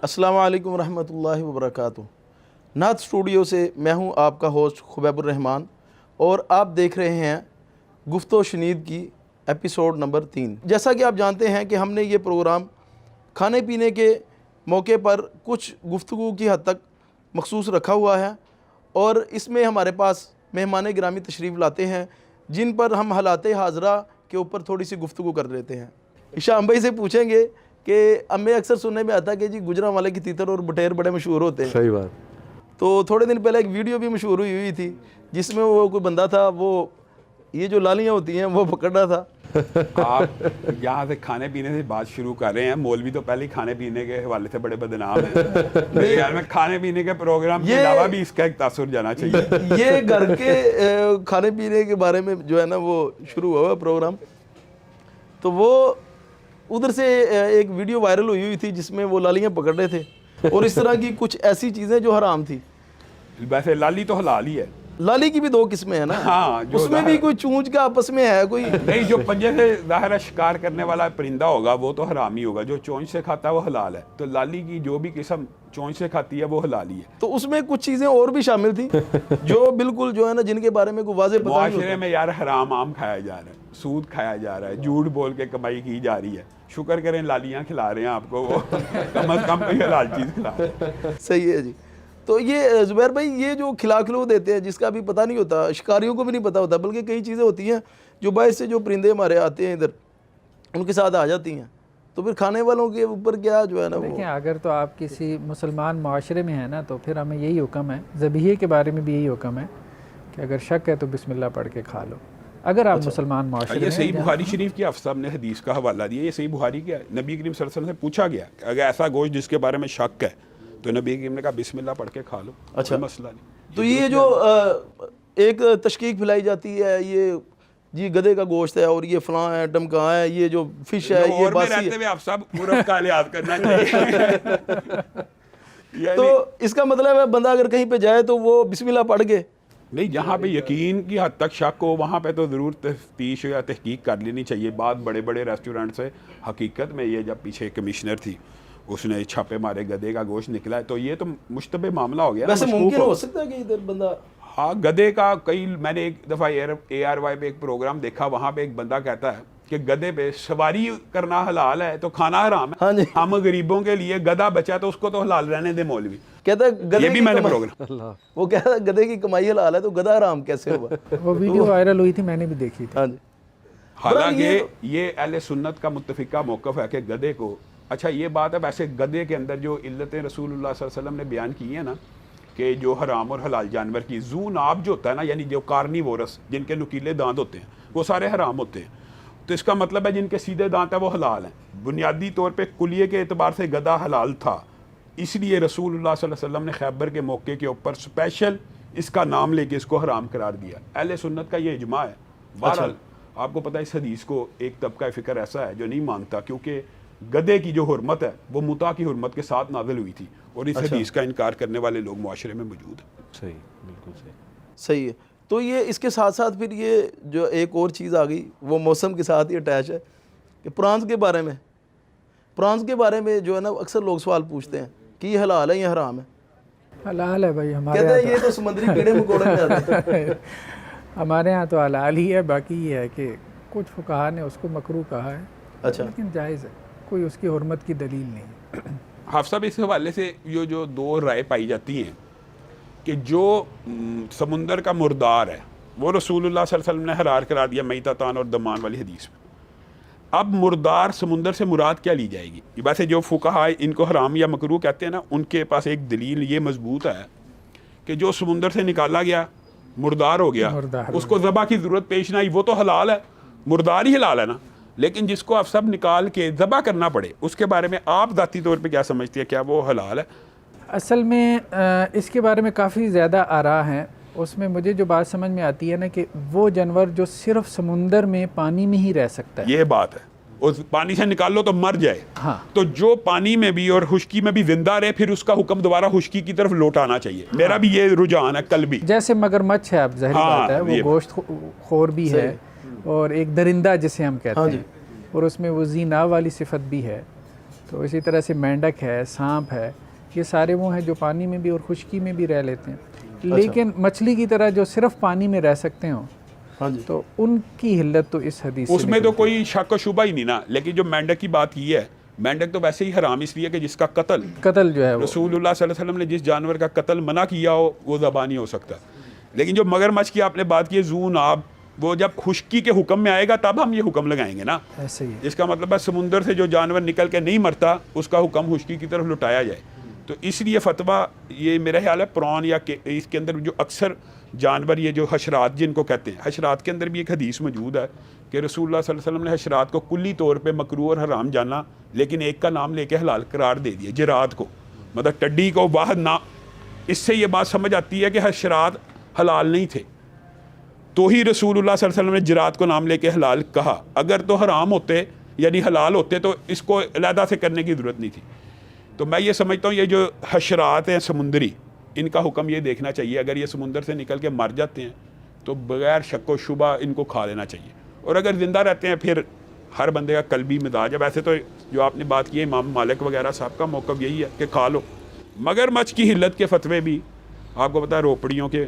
अस्सलामु अलैकुम रहमतुल्लाहि व बरकातुहू। नात स्टूडियो से मैं हूं आपका होस्ट खुबैबुर रहमान और आप देख रहे हैं गुफ्तो शनीद की एपिसोड नंबर 3। जैसा कि आप जानते हैं कि हमने ये प्रोग्राम खाने पीने के मौके पर कुछ गुफ्तगू की हद तक मखसूस रखा हुआ है और इसमें हमारे पास मेहमान गिरामी तशरीफ़ लाते हैं जिन पर हम हालात हाजरा के ऊपर थोड़ी सी गुफ्तगू कर लेते हैं। इशाम भाई से पूछेंगे कि हमें अक्सर सुनने में आता है कि जी गुजरांवाले की तीतर और बटेर बड़े मशहूर होते हैं। सही बात। तो थोड़े दिन पहले एक वीडियो भी मशहूर हुई थी जिसमें वो कोई बंदा था, वो ये जो लालियाँ होती हैं वो पकड़ रहा था। आप यहाँ से खाने पीने से बात शुरू कर रहे हैं। मौलवी तो पहले ही खाने पीने के हवाले से बड़े बदनाम हैं। मेरे ख्याल में खाने पीने के प्रोग्राम के अलावा भी इसका एक तासुर जाना चाहिए। ये घर के खाने पीने के बारे में जो है ना वो शुरू हुआ प्रोग्राम, तो वो उधर से एक वीडियो वायरल हुई थी जिसमें वो लालियाँ पकड़ रहे थे और इस तरह की कुछ ऐसी चीज़ें जो हराम थी। वैसे लाली तो हलाल ही है। लाली की भी दो किस्में हैं ना। हाँ, उसमें भी कोई चूंच का आपस में है कोई नहीं। जो पंजे से ज़ाहिर शिकार करने वाला परिंदा होगा वो तो हराम ही होगा। जो चोंच से खाता है वो हलाल है। तो लाली की जो भी किस्म चोंच से खाती है वो हलाल ही है। तो उसमें कुछ चीज़ें और भी शामिल थी जो बिल्कुल जो है ना जिनके बारे में कोई वाज़ेह पता नहीं मुआशरे में यार हराम आम खाया जा रहा है, सूद खाया जा रहा है, झूठ बोल के कमाई की जा रही है। शुक्र करें लालियाँ खिला रहे हैं आपको, वो कम अज़ कम कोई हलाल चीज़ खिला रहे हैं। सही है जी। तो ये ज़ुबैर भाई ये जो खिला देते हैं जिसका भी पता नहीं होता, शिकारियों को भी नहीं पता होता, बल्कि कई चीज़ें होती हैं जो बायस से जो परिंदे हमारे आते हैं इधर उनके साथ आ जाती हैं, तो फिर खाने वालों के ऊपर क्या जो है ना वो। देखिए, अगर तो आप किसी मुसलमान माशरे में है ना तो फिर हमें यही हुक्म है, ज़बीहे के बारे में भी यही हुक्म है कि अगर शक है तो बिस्मिल्लाह पढ़ के खा लो। अगर आप मुसलमान माशरे ये में सही बुखारी शरीफ की अफ़ साहब ने हदीस का हवाला दिया। ये सही बुखारी का नबी करीम सल्लल्लाहु अलैहि वसल्लम से पूछा गया कि अगर ऐसा गोश्त जिसके बारे में शक है तो नबी करीम ने कहा बिस्मिल्लाह पढ़ के खा लो। अच्छा, मसला नहीं। तो ये जो एक तशकीक फैलाई जाती है ये जी गधे का गोश्त है और ये फलां है डमका है, ये जो फिश है ये बासी है। आप सब पूरा का लिहाज करना चाहिए। तो इसका मतलब है बंदा अगर कहीं पे जाए तो वो बिस्मिल्लाह पढ़ के नहीं, जहाँ पे यकीन की हद तक शक हो वहाँ पे तो ज़रूर तफ्तीश या तहकीक कर लेनी चाहिए। बात बड़े बड़े रेस्टोरेंट से हकीकत में ये जब पीछे कमिश्नर थी उसने छापे मारे गधे का गोश्त निकला है तो ये तो मुश्तबे मामला हो गया। वैसे मुमकिन हो सकता है कि इधर बंदा, हाँ, गधे का कई, मैंने एक दफ़ा ARY पे एक प्रोग्राम देखा, वहाँ पे एक बंदा कहता है कि गधे पे सवारी करना हलाल है तो खाना हराम है। हाँ जी। हम गरीबों के लिए गधा बचा तो उसको तो हलाल रहने दे मौलवी। कहता है गधे ये भी की मैंने कमाई, प्रोग्राम, वो कहता है गधे की कमाई हलाल है तो गधा हराम कैसे हुआ। वो वीडियो वायरल हुई थी, मैंने भी देखी थी। हाँ जी। हालांकि ये अहले सुन्नत का मुत्तफिका मौक़िफ़ है कि गधे को, अच्छा ये बात है वैसे गधे के अंदर जो इल्लतें रसूलुल्लाह सल्लल्लाहु अलैहि वसल्लम ने बयान की है ना कि जो हराम और हलाल जानवर की जू नाब जो होता है ना, यानी जो कार्निवोरस जिनके नुकीले दांत होते हैं वो सारे हराम होते हैं। तो इसका मतलब है जिनके सीधे दांत हैं वो हलाल हैं। बुनियादी तौर पे कुलिये के एतबार से गधा हलाल था, इसलिए रसूलुल्लाह सल्लल्लाहु अलैहि वसल्लम ने खैबर के मौके के ऊपर स्पेशल इसका नाम लेके इसको हराम करार दिया। अहले सुन्नत का ये इजमा है। बहरहाल आपको पता है इस हदीस को एक तबका फ़िक्र ऐसा है जो नहीं मानता, क्योंकि गधे की जो हुर्मत है वो मुता की हुर्मत के साथ नाज़िल हुई थी और इस हदीस का इनकार करने वाले लोग मुआशरे में मौजूद हैं। सही, बिल्कुल सही। सही है। तो ये इसके साथ साथ फिर ये जो एक और चीज़ आ गई वो मौसम के साथ ही अटैच है कि प्रॉन्स के बारे में, प्रॉन्स के बारे में जो है ना अक्सर लोग सवाल पूछते हैं कि ये हलाल है या हराम है। हलाल है भाई, हमारे कहते हैं ये तो समुद्री कीड़े मकोड़े में आते हैं। हमारे यहाँ तो हलाल ही है। बाकी ये है कि कुछ फुकाहा ने उसको मकरूह कहा है, अच्छा, लेकिन जायज़ है, कोई उसकी हुर्मत की दलील नहीं। हाफ़ साहब इस हवाले से ये जो दो राय पाई जाती हैं कि जो समुंदर का मुर्दार है वो रसूलुल्लाह सल्लल्लाहु अलैहि वसल्लम ने हरार करार दिया मैतातान और दमान वाली हदीस में। अब मुर्दार समुंदर से मुराद क्या ली जाएगी? वैसे जो फुकाहा इनको हराम या मकरूह कहते हैं ना, उनके पास एक दलील ये मजबूत है कि जो समुंदर से निकाला गया मुर्दार हो गया, उसको ज़बा की ज़रूरत पेश ना आई, वो तो हलाल है, मुर्दार ही हलाल है ना। लेकिन जिसको आप सब निकाल के ज़बा करना पड़े उसके बारे में आप ज़ाती तौर पे क्या समझती है, क्या वो हलाल है? असल में इसके बारे में काफ़ी ज़्यादा आरा हैं। उसमें मुझे जो बात समझ में आती है ना कि वो जानवर जो सिर्फ समुंदर में पानी में ही रह सकता है, ये बात है, उस पानी से निकाल लो तो मर जाए। हाँ, तो जो पानी में भी और खुश्की में भी जिंदा रहे फिर उसका हुक्म दोबारा खुश्की की तरफ लौटाना चाहिए। हाँ, मेरा भी ये रुझान है कल भी। जैसे मगरमच्छ है, अब ज़ाहिर बात है वो गोश्त खोर भी है और एक दरिंदा जिसे हम कहते हैं, और उसमें वो ज़ीना वाली सिफत भी है। तो तो इसी तरह से मेंढक है, सांप है, ये सारे वो हैं जो पानी में भी और खुश्की में भी रह लेते हैं। लेकिन मछली की तरह जो सिर्फ पानी में रह सकते हो, हाँ जी, तो उनकी हिल्लत तो इस हदीस से उसमें तो कोई शक व शुबा ही नहीं ना। लेकिन जो मेंढक की बात की है, मेंढक तो वैसे ही हराम इसलिए कि जिसका कत्ल कत्ल जो है वो रसूलुल्लाह सल्लल्लाहु अलैहि वसल्लम ने जिस जानवर का कत्ल मना किया हो वो ज़बा नहीं हो सकता। लेकिन जो मगरमच्छ की आपने बात की है, जू नाब, वो जब खुश्की के हुक्म में आएगा तब हम ये हुक्म लगाएंगे ना। ऐसे ही। इसका मतलब है समुंदर से जो जानवर निकल के नहीं मरता उसका हुक्म खुश्की की तरफ लुटाया जाए। तो इसलिए फतवा ये मेरा ख्याल है प्रॉन या इसके अंदर जो अक्सर जानवर ये जो हशरात जिनको कहते हैं, हशरात के अंदर भी एक हदीस मौजूद है कि रसूलुल्लाह सल्लल्लाहु अलैहि वसल्लम ने हशरात को कुल्ली तौर पे मकरूह और हराम जाना, लेकिन एक का नाम लेके हलाल करार दे दिया, जरात को, मतलब टड्डी को वाहद ना। इससे ये बात समझ आती है कि हशरात हलाल नहीं थे, तो ही रसूलुल्लाह सल्लल्लाहु अलैहि वसल्लम ने जरात को नाम लेके हलाल कहा। अगर तो हराम होते यानी हलाल होते तो इसको अलहदा से करने की ज़रूरत नहीं थी। तो मैं ये समझता हूँ ये जो हशरात हैं समुंदरी, इनका हुक्म ये देखना चाहिए, अगर ये समुंदर से निकल के मर जाते हैं तो बगैर शक व शुबा इनको खा लेना चाहिए। और अगर ज़िंदा रहते हैं फिर हर बंदे का कल्बी मिजाज है। वैसे तो जो आपने बात की है इमाम मालिक वगैरह साहब का मौक़िफ़ यही है कि खा लो। मगरमच्छ की हिल्लत के फतवे भी आपको पता है रोपड़ियों के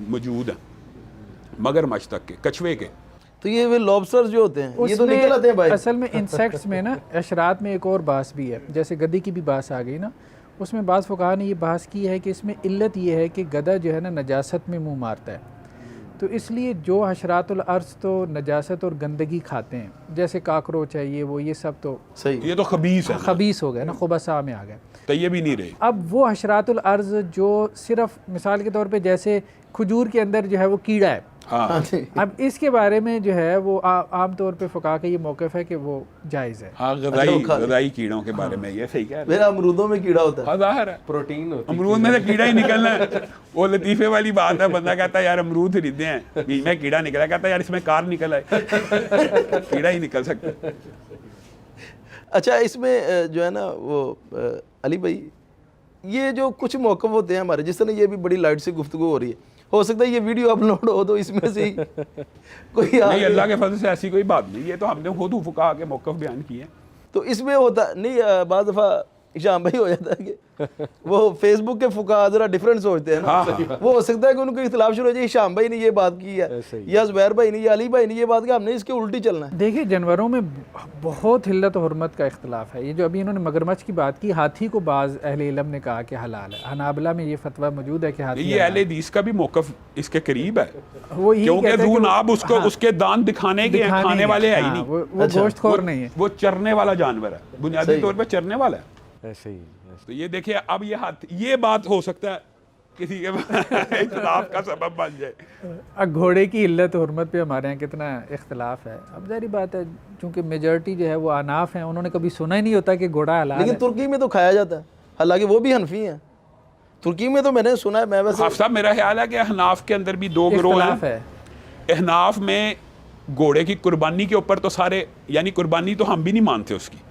मौजूद हैं, मगरमच्छ तक के, कछुए के। तो ये वे लॉबस्टर जो होते हैं ये तो उसमें निकल आते हैं भाई। असल में इंसेक्ट्स में ना अशरात में एक और बास भी है, जैसे गधी की भी बास आ गई ना, उसमें बाज़ फुक़हा ने ये बहस की है कि इसमें इल्लत ये है कि गधा जो है ना नजासत में मुंह मारता है, तो इसलिए जो हशरातुल अर्ज़ तो नजासत और गंदगी खाते हैं, जैसे काकरोच है, ये सब तो सही, ये तो खबीस है, खबीस हो गए ना, खुबसा में आ गए। तो ये भी नहीं रहे। अब वो हशरातुल अर्ज़ जो सिर्फ मिसाल के तौर पे जैसे खजूर के अंदर जो है वो कीड़ा है, हाँ अब इसके बारे में जो है वो आम तौर पे फुक़हा का ये मौक़िफ़ है कि वो जायज़ है। हाँ, गदाई कीड़ों के बारे में ये सही कह रहे हैं। मेरा अमरूदों में कीड़ा होता है। हाँ, ज़ाहिर है प्रोटीन होती है। अमरूद में से कीड़ा ही निकलना है। वो लतीफ़े वाली बात है, बंदा कहता है यार अमरूद खरीदे हैं, बीच में कीड़ा निकला, कहता है यार इसमें कार निकल आए। कीड़ा ही निकल सकता है। अच्छा, इसमें जो है ना वो अली भाई, ये जो कुछ मौक़िफ़ होते हैं हमारे, जिस तरह ये भी बड़ी लाइट से गुफ्तगू हो रही है, हो सकता है ये वीडियो अपलोड हो तो इसमें से ही कोई नहीं, अल्लाह के फजल से ऐसी कोई बात नहीं, ये तो हमने खुद फुक़हा के मौक़िफ़ बयान किए हैं। तो इसमें होता नहीं, बाज़ दफ़ा शाम भाई हो जाता है कि वो फेसबुक के फुक़हा ज़रा डिफरेंट सोचते हैं ना। हाँ, वो हो सकता है कि उनको इख्तिलाफ शुरू हो जाए, शाम भाई ने ये बात की है या ज़ुबैर भाई ने या अली भाई ने ये बात की, हमने इसके उल्टी चलना है। देखिए, जानवरों में बहुत हिल्लत और हुर्मत का इख्तिलाफ है। ये जो अभी इन्होंने मगरमच्छ की बात की, हाथी को बाज़ अहले इल्म ने कहा कि हलाल है, हनाबला में ये फतवा मौजूद है कि हाथी ये अहले हदीस का भी मौक़िफ़ इसके करीब है, वो यही क्योंकि कहते हैं कि ज़ूनाब उसको उसके दांत दिखाने के हैं, खाने वाले है ही नहीं। वो गोश्तखोर नहीं है, वो चरने वाला जानवर है, बुनियादी तौर पर चरने वाला है। ऐसे ही तो ये देखिए, अब ये बात हो सकता है किसी के इख्तिलाफ का सबब बन जाए। अब घोड़े की हिल्लत हुर्मत पे हमारे यहाँ कितना इख्तिलाफ है। अब जारी बात है, चूँकि मेजॉरिटी जो है वो अनाफ हैं, उन्होंने कभी सुना ही नहीं होता कि घोड़ा हलाल लेकिन है। तुर्की में तो खाया जाता है, हालांकि वो भी हनफी हैं। तुर्की में तो मैंने सुना है, मैं वैसे हाफ़िज़ साहब, मेरा ख्याल है कि अहनाफ के अंदर भी दो गिरोह इख्तिलाफ हैं। है। अहनाफ में घोड़े की कुर्बानी के ऊपर तो सारे, यानी कुर्बानी तो हम भी नहीं मानते उसकी,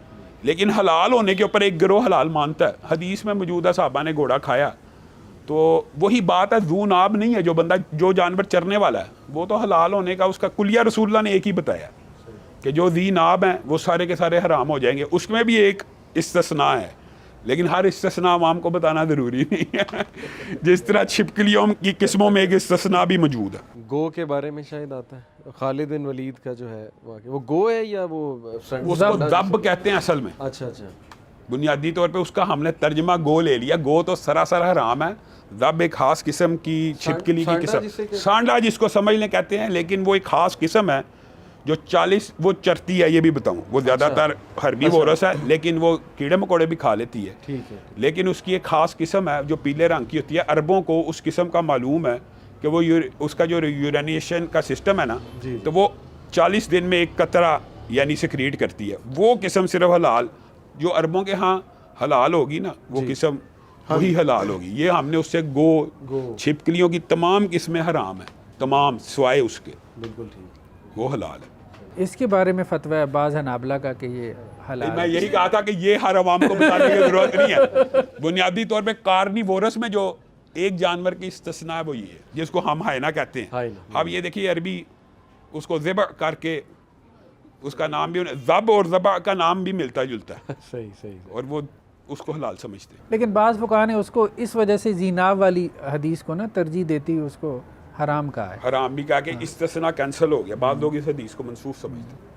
लेकिन हलाल होने के ऊपर एक गिरोह हलाल मानता है। हदीस में मौजूद है साहबा ने घोड़ा खाया, तो वही बात है, जू नाब नहीं है, जो जानवर चरने वाला है वो तो हलाल होने का उसका कुलिया रसूलुल्लाह ने एक ही बताया कि जो ज़ी नाब हैं वो सारे के सारे हराम हो जाएंगे। उसमें भी एक इस्तिस्ना है, लेकिन हर इस्तिस्ना आवाम को बताना ज़रूरी नहीं है। जिस तरह छिपकलियों की किस्मों में एक इस्तिस्ना भी मौजूद है। गो के बारे में शायद आता है, खालिद बिन वलीद का जो है वो गो है या वो उसको दब कहते हैं असल में। अच्छा अच्छा, बुनियादी तौर पे उसका हमने तर्जमा गो ले लिया। गो तो सरासर हराम है, दब एक ख़ास किस्म की छिपकली की किस्म, सांडा जिसको समझ लें कहते हैं, लेकिन वो एक ख़ास किस्म है जो 40 वो चरती है, ये भी बताऊं, वो ज़्यादातर हरबी वोरस है, लेकिन वो कीड़े मकोड़े भी खा लेती है। ठीक है। लेकिन उसकी एक ख़ास किस्म है जो पीले रंग की होती है। अरबों को उस किस्म का मालूम है कि वो उसका जो यूरेनिएशन का सिस्टम है ना, तो वो 40 दिन में एक कतरा यानी सिक्रीट करती है। वो किस्म सिर्फ हलाल, जो अरबों के यहाँ हलाल होगी ना, वो किस्म वही हलाल होगी। ये हमने उससे गो छिपकलियों की तमाम किस्में हराम है, तमाम सिवाय उसके, बिल्कुल ठीक, वो हलाल है। इसके बारे में फतवा है बाज़ हनाबला का कि ये हलाल मैं यही कहा था कि ये हर अवाम को बताने की जरूरत नहीं है। बुनियादी तौर पे कार्निवोरस में जो एक जानवर की इस्तिस्ना है वो ये है, जिसको हम हायना कहते हैं। हायना। अब ये देखिए, अरबी उसको ज़िबह करके उसका नाम भी ज़ब और ज़बा का नाम भी मिलता जुलता है सही सही और वो उसको हलाल समझते हैं। लेकिन बाज़ फुक़हा ने उसको इस वजह से ज़ीनाब वाली हदीस को ना तरजीह देती हुई उसको हराम कहा है। हराम भी कहा कि इस्तिस्ना कैंसिल हो गया, बाद लोग इस हदीस को मनसूख समझते हैं।